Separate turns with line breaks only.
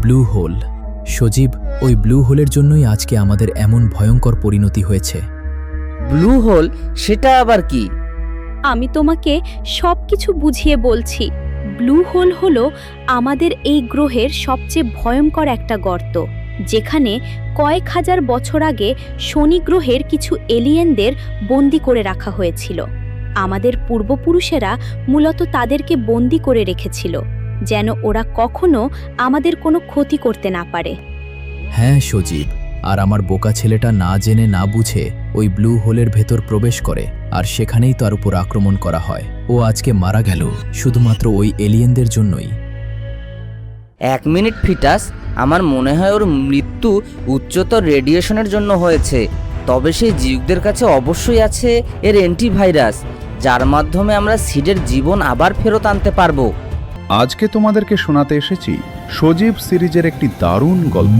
Blue whole. সজীব, ওই blue হোলের জন্যই আজকে আমাদের এমন ভয়ঙ্কর পরিণতি হয়েছে।
ব্লু হোল সেটা আবার কি?
আমি তোমাকে সবকিছু বুঝিয়ে বলছি। ব্লু হোল হলো আমাদের এই গ্রহের সবচেয়ে ভয়ঙ্কর একটা গর্ত, যেখানে কয়েক হাজার বছর আগে শনি গ্রহের কিছু এলিয়েনদের বন্দি করে রাখা হয়েছিল। আমাদের পূর্বপুরুষেরা মূলত তাদেরকে বন্দি করে রেখেছিল, যেন ওরা কখনো আমাদের কোনো ক্ষতি করতে না পারে।
হ্যাঁ সজীব, আর আমার বোকা ছেলেটা না জেনে না বুঝে ওই ব্লু হোলের ভেতর প্রবেশ করে, আর সেখানেই তার উপর আক্রমণ করা হয়। ও আজকে মারা গেল শুধুমাত্র ওই এলিয়েনদের জন্যই।
1 মিনিট ফিটাস, আমার মনে হয় ওর মৃত্যু উচ্চতর রেডিয়েশনের জন্য হয়েছে। তবে সেই জীবদের কাছে অবশ্যই আছে এর অ্যান্টিভাইরাস, যার মাধ্যমে আমরা সিডের জীবন আবার ফেরত আনতে পারবো।
আজকে তোমাদেরকে শোনাতে এসেছি সজীব সিরিজের একটি দারুণ গল্প।